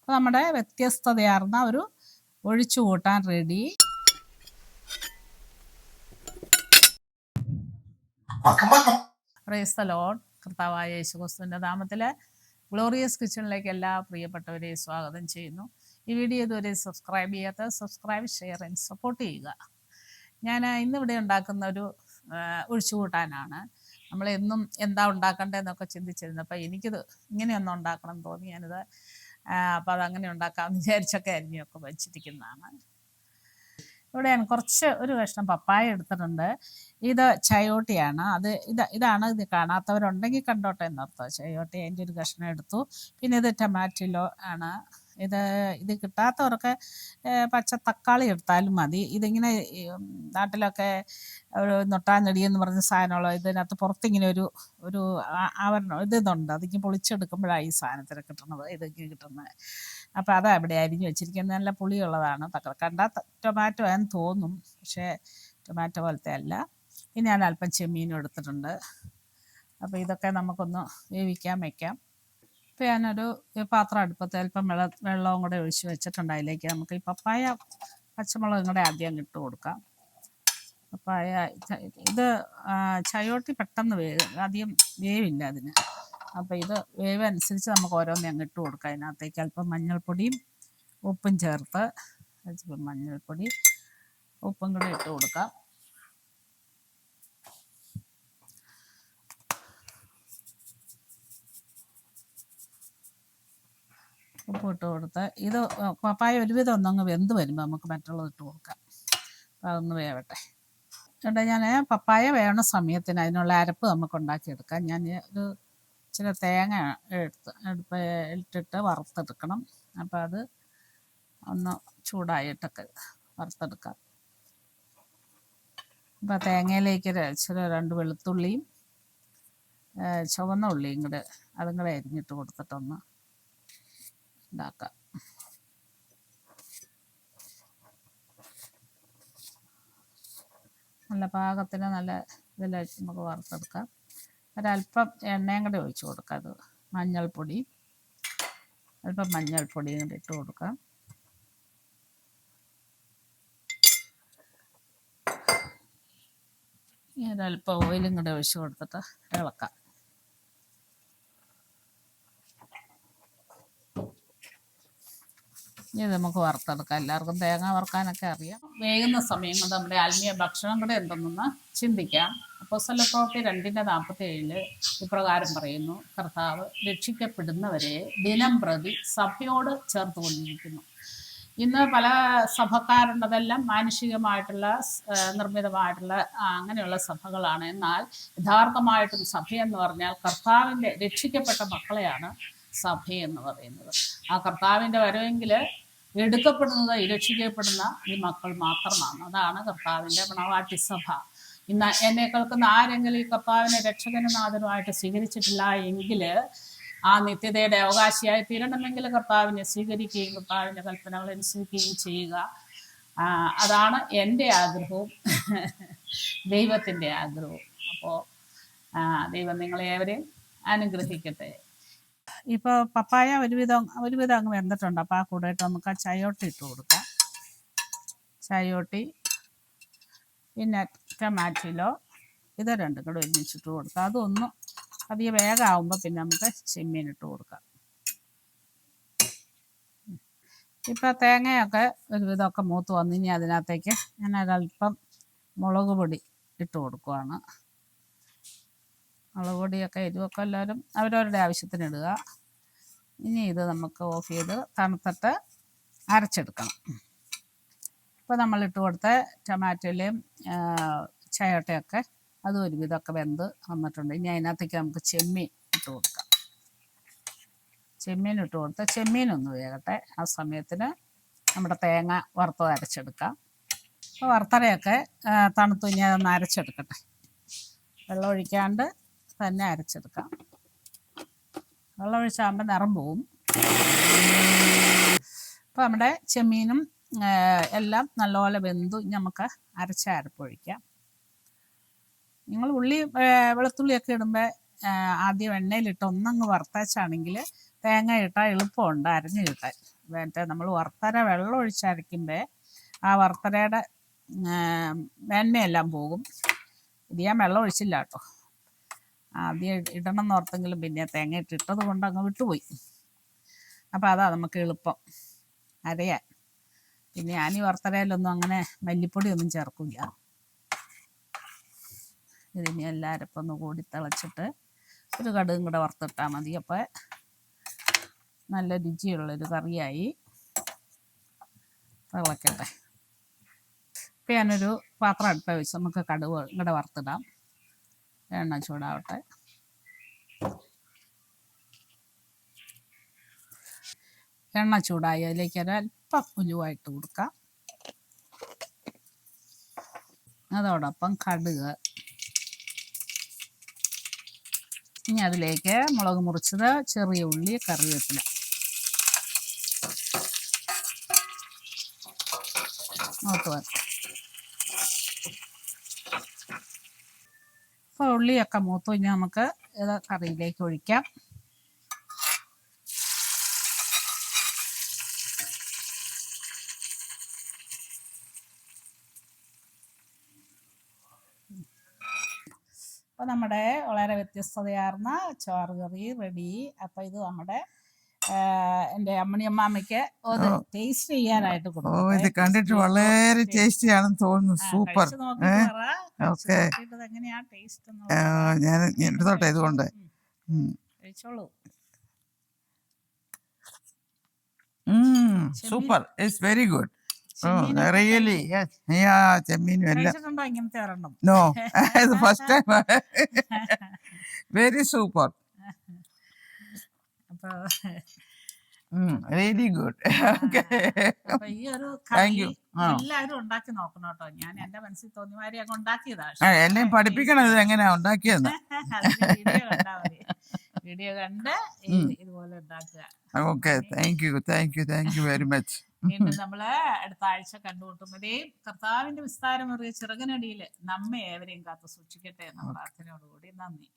അപ്പോൾ നമ്മുടെ വ്യത്യസ്തതയാർന്ന ഒരു ഒഴിച്ചു കൂട്ടാൻ റെഡി. Praise the Lord. കർത്താവായ യേശുക്രിസ്തുവിൻ്റെ നാമത്തിൽ ഗ്ലോറിയസ് കിച്ചണിലേക്ക് എല്ലാ പ്രിയപ്പെട്ടവരെയും സ്വാഗതം ചെയ്യുന്നു. ഈ വീഡിയോ ഇതുവരെ സബ്സ്ക്രൈബ് ചെയ്യാത്ത സബ്സ്ക്രൈബ്, ഷെയർ ആൻഡ് സപ്പോർട്ട് ചെയ്യുക. ഞാൻ ഇന്നിവിടെ ഉണ്ടാക്കുന്ന ഒരു ഒഴിച്ചുകൂട്ടാനാണ്. നമ്മളെന്നും എന്താ ഉണ്ടാക്കേണ്ടതെന്നൊക്കെ ചിന്തിച്ചിരുന്നപ്പോൾ എനിക്കിത് ഇങ്ങനെയൊന്നും ഉണ്ടാക്കണം എന്ന് തോന്നി. ഞാനിത് അപ്പോൾ അതങ്ങനെ ഉണ്ടാക്കാമെന്ന് വിചാരിച്ചൊക്കെ അരിഞ്ഞൊക്കെ വെച്ചിരിക്കുന്നതാണ്. ഇവിടെ ഞാൻ കുറച്ച് ഒരു കഷ്ണം പപ്പായ എടുത്തിട്ടുണ്ട്. ഇത് ചയോട്ടിയാണ്. ഇതാണ്. ഇത് കാണാത്തവരുണ്ടെങ്കിൽ കണ്ടോട്ടെ എന്നർത്ഥം. ചയോട്ടി അതിൻ്റെ ഒരു കഷ്ണം എടുത്തു. പിന്നെ ഇത് ടൊമാറ്റോ ആണ്. ഇത് കിട്ടാത്തവർക്ക് പച്ച തക്കാളി എടുത്താലും മതി. ഇതിങ്ങനെ നാട്ടിലൊക്കെ ഒരു നൊട്ടാഞ്ഞെടി എന്ന് പറഞ്ഞ സാധനമുള്ള ഇതിനകത്ത് പുറത്തിങ്ങനെ ഒരു ആവരണം ഇതുണ്ട്. അതിങ്ങനെ പൊളിച്ചെടുക്കുമ്പോഴാണ് ഈ സാധനത്തിന് കിട്ടുന്നത്, ഇതൊക്കെ കിട്ടുന്നത്. അപ്പോൾ അതാ ഇവിടെ അരിഞ്ഞു വെച്ചിരിക്കുന്നത്. നല്ല പുളിയുള്ളതാണ്. കണ്ടാൽ ടൊമാറ്റോ ആണെന്ന് തോന്നും, പക്ഷേ ടൊമാറ്റോ പോലത്തെ അല്ല. ഇനി ഞാൻ അല്പം ചെമ്മീനും എടുത്തിട്ടുണ്ട്. അപ്പോൾ ഇതൊക്കെ നമുക്കൊന്ന് വേവിക്കാൻ വയ്ക്കാം. ഇപ്പോൾ ഞാനൊരു പാത്രം അടുപ്പത്ത് അല്പം വെള്ളവും കൂടെ ഒഴിച്ച് വെച്ചിട്ടുണ്ട്. അതിലേക്ക് നമുക്ക് ഈ പപ്പായ പച്ചമുളകും കൂടെ ആദ്യം ഇട്ട് കൊടുക്കാം. പപ്പായ ഇത് ചയോട്ടി പെട്ടെന്ന് അധികം വേവില്ല അതിന്. അപ്പോൾ ഇത് വേവ് അനുസരിച്ച് നമുക്ക് ഓരോന്നേ അങ്ങ് ഇട്ട് കൊടുക്കാം. അതിനകത്തേക്ക് അല്പം മഞ്ഞൾപ്പൊടിയും ഉപ്പും ചേർത്ത്, മഞ്ഞൾപ്പൊടി ഉപ്പും കൂടെ ഇട്ട് കൊടുക്കാം. ഉപ്പ് ഇട്ട് കൊടുത്ത് ഇത് പപ്പായ ഒരുവിധം ഒന്നങ്ങ് വെന്ത് വരുമ്പോൾ നമുക്ക് മറ്റുള്ളത് ഇട്ട് കൊടുക്കാം. അപ്പോൾ അതൊന്ന് വേവട്ടെ. എന്നിട്ട് ഞാൻ പപ്പായ വേണ സമയത്തിന് അതിനുള്ള അരപ്പ് നമുക്ക് ഉണ്ടാക്കിയെടുക്കാം. ഞാൻ ഒരു ഇച്ചിരി തേങ്ങ ഇട്ടിട്ട് വറുത്തെടുക്കണം. അപ്പോൾ അത് ഒന്ന് ചൂടായിട്ടൊക്കെ വറുത്തെടുക്കാം. അപ്പോൾ തേങ്ങയിലേക്ക് ഇച്ചിരി 2 വെളുത്തുള്ളിയും ചുവന്ന ഉള്ളിയും കൂടെ അതും കൂടെ അരിഞ്ഞിട്ട് കൊടുത്തിട്ടൊന്ന് ഉണ്ടാക്കാം. നല്ല പാകത്തിന് നല്ല ഇതിലായിട്ട് നമുക്ക് വറുത്തെടുക്കാം. ഒരല്പം എണ്ണയും കൂടെ ഒഴിച്ച് കൊടുക്കാം. അത് അല്പം മഞ്ഞൾപ്പൊടിയും കൂടെ ഇട്ട് കൊടുക്കാം. ഒരല്പം ഓയിലും കൂടെ ഒഴിച്ച് കൊടുത്തിട്ട് ഇളക്കാം. ഇത് നമുക്ക് വറുത്തെടുക്കാം. എല്ലാവർക്കും തേങ്ങ വറുക്കാനൊക്കെ അറിയാം. വേകുന്ന സമയം കൊണ്ട് നമ്മുടെ ആത്മീയ ഭക്ഷണം കൂടെ എന്തെന്നൊന്ന് ചിന്തിക്കാം. അപ്പോസ്തല പ്രവൃത്തി 2:47 ഇപ്രകാരം പറയുന്നു: കർത്താവ് രക്ഷിക്കപ്പെടുന്നവരെ ദിനം പ്രതി സഭയോട് ചേർത്തുകൊണ്ടിരിക്കുന്നു. ഇന്ന് പല സഭക്കാരുണ്ട്. അതെല്ലാം മാനുഷികമായിട്ടുള്ള നിർമ്മിതമായിട്ടുള്ള അങ്ങനെയുള്ള സഭകളാണ്. എന്നാൽ യഥാർത്ഥമായിട്ടും സഭയെന്ന് പറഞ്ഞാൽ കർത്താവിൻ്റെ രക്ഷിക്കപ്പെട്ട മക്കളെയാണ് സഭയെന്ന് പറയുന്നത്. ആ കർത്താവിൻ്റെ വരവെങ്കിൽ എടുക്കപ്പെടുന്നത് രക്ഷിക്കപ്പെടുന്ന ഈ മക്കൾ മാത്രമാണ്. അതാണ് കർത്താവിൻ്റെ മണവാട്ടി സഭ. ഇന്ന് എന്നെ കേൾക്കുന്ന ആരെങ്കിലും ഈ കർത്താവിനെ രക്ഷകനും നാഥനുമായിട്ട് സ്വീകരിച്ചിട്ടില്ല എങ്കിൽ ആ നിത്യതയുടെ അവകാശിയായി തീരണമെങ്കിൽ കർത്താവിനെ സ്വീകരിക്കുകയും കർത്താവിൻ്റെ കൽപ്പനകൾ അനുസരിക്കുകയും ചെയ്യുക. അതാണ് എൻ്റെ ആഗ്രഹവും ദൈവത്തിൻ്റെ ആഗ്രഹവും. അപ്പോൾ ദൈവം നിങ്ങളേവരെയും അനുഗ്രഹിക്കട്ടെ. ഇപ്പോൾ പപ്പായ ഒരുവിധം അങ്ങ് വെന്തിട്ടുണ്ട്. അപ്പോൾ ആ കൂടെയിട്ട് നമുക്ക് ആ ചയോട്ടി ഇട്ട് കൊടുക്കാം. ചയോട്ടി പിന്നെ ടൊമാറ്റോ ഇത് രണ്ടും കൂടെ ഒരുമിച്ചിട്ട് കൊടുക്കാം. അതൊന്ന് അധികം വേഗമാകുമ്പോൾ പിന്നെ നമുക്ക് ചെമ്മീൻ ഇട്ട് കൊടുക്കാം. ഇപ്പോൾ തേങ്ങയൊക്കെ ഒരുവിധമൊക്കെ മൂത്ത് വന്നു. ഇനി അതിനകത്തേക്ക് ഞാൻ ഒരല്പം മുളക് പൊടി ഇട്ട് കൊടുക്കുവാണ്. മുളക് പൊടിയൊക്കെ എരിവൊക്കെ എല്ലാവരും അവരവരുടെ ആവശ്യത്തിന് ഇടുക. ഇനി ഇത് നമുക്ക് ഓഫ് ചെയ്ത് തണുത്തിട്ട് അരച്ചെടുക്കണം. ഇപ്പോൾ നമ്മളിട്ട് കൊടുത്ത ടൊമാറ്റോയിലെയും ചയോട്ടയൊക്കെ അതും ഒരുവിധമൊക്കെ വെന്ത് വന്നിട്ടുണ്ട്. ഇനി അതിനകത്തേക്ക് നമുക്ക് ചെമ്മീൻ ഇട്ട് കൊടുക്കാം. ചെമ്മീൻ ഇട്ട് കൊടുത്ത് ചെമ്മീനൊന്ന് വേകട്ടെ. ആ സമയത്തിന് നമ്മുടെ തേങ്ങ വറുത്തത് അരച്ചെടുക്കാം. അപ്പോൾ വറുത്തരയൊക്കെ തണുത്തു. ഇനി അതൊന്ന് അരച്ചെടുക്കട്ടെ. വെള്ളം ഒഴിക്കാണ്ട് തന്നെ അരച്ചെടുക്കാം. വെള്ളം ഒഴിച്ചാകുമ്പോൾ നിറം പോവും. അപ്പോൾ നമ്മുടെ ചെമ്മീനും എല്ലാം നല്ലപോലെ വെന്തു. ഇനി നമുക്ക് അരച്ച അരപ്പൊഴിക്കാം. നിങ്ങൾ വെളുത്തുള്ളിയൊക്കെ ഇടുമ്പോൾ ആദ്യം എണ്ണയിലിട്ട് ഒന്നങ്ങ് വറുത്തച്ചാണെങ്കിൽ തേങ്ങ ഇട്ടാൽ എളുപ്പമുണ്ട് അരഞ്ഞ് കിട്ടാൻ. മറ്റേ നമ്മൾ വറുത്തര വെള്ളം ഒഴിച്ചരയ്ക്കുമ്പോൾ ആ വറുത്തരയുടെ മേന്മയെല്ലാം പോകും. ഇത് ഞാൻ വെള്ളം ഒഴിച്ചില്ല കേട്ടോ. ആദ്യം ഇടണം എന്ന് ഓർത്തെങ്കിലും പിന്നെ തേങ്ങ ഇട്ടത് കൊണ്ട് അങ്ങ് വിട്ടുപോയി. അപ്പോൾ അതാ നമുക്ക് എളുപ്പം അരയാൻ. പിന്നെ ഞാൻ ഈ വറുത്തരയിലൊന്നും അങ്ങനെ മല്ലിപ്പൊടിയൊന്നും ചേർക്കില്ല. ഇതിനി എല്ലാവരും ഒന്ന് കൂടി തിളച്ചിട്ട് ഒരു കടുകും കൂടെ വറുത്തിട്ടാൽ മതി. അപ്പോൾ നല്ല രുചിയുള്ളൊരു കറിയായി. തിളക്കട്ടെ. ഇപ്പം ഞാനൊരു പാത്രം അടുപ്പ് വെച്ച് നമുക്ക് കടുക് ഇങ്ങടെ വറുത്തിടാം. എണ്ണ ചൂടാവട്ടെ. എണ്ണ ചൂടായി അതിലേക്ക് ഒരല്പം ഉലുവായിട്ട് കൊടുക്കാം. അതോടൊപ്പം കടുക്. ഇനി അതിലേക്ക് മുളക് മുറിച്ചത്, ചെറിയ ഉള്ളി, കറിവേപ്പില. ഇപ്പോൾ ഉള്ളിയൊക്കെ മൂത്തു. ഇനി നമുക്ക് ഇത് കറിയിലേക്ക് ഒഴിക്കാം. അപ്പോൾ നമ്മുടെ വളരെ വ്യത്യസ്തതയാർന്ന ചോറ് കറി റെഡി. അപ്പോൾ ഇത് നമ്മുടെ എൻ്റെ അമ്മണിയമ്മാമ്മയ്ക്ക് ഒന്ന് ടേസ്റ്റ് ചെയ്യാനായിട്ട് കൊടുക്കും. ഇത് കണ്ടിട്ട് വളരെ ടേസ്റ്റി ആണെന്ന് തോന്നുന്നു. സൂപ്പർ. ഓക്കെ, എങ്ങനെയാ ടേസ്റ്റ് ഞാൻ എടുത്തോട്ടെ. ഇതുകൊണ്ട് കഴിച്ചോളൂ. Super. It's very good. Really. ചെമ്മീനും എല്ലാം. ഇങ്ങനത്തെ ഒരെണ്ണം? നോ, ഇത് first time. Very super. Really good. ഈ ഒരു കറി എല്ലാവരും ഉണ്ടാക്കി നോക്കണം കേട്ടോ. ഞാൻ എന്റെ മനസ്സിൽ തോന്നിമാരി അങ്ങ് ഉണ്ടാക്കിയതാണ്. എല്ലാം പഠിപ്പിക്കണം ഇത് എങ്ങനെയാ ഉണ്ടാക്കിയെന്ന്. വീഡിയോ കണ്ട് ഇതുപോലെ ഉണ്ടാക്കുക. Okay, thank you very much. വീണ്ടും നമ്മള് അടുത്ത ആഴ്ച കണ്ടുമുട്ടുമ്പോഴേയും കർത്താവിന്റെ വിസ്താരമേറിയ ചിറകിനടിയിൽ നമ്മെ ഏവരെയും കാത്തു സൂക്ഷിക്കട്ടെ എന്ന പ്രാർത്ഥനയോടുകൂടി നന്ദി.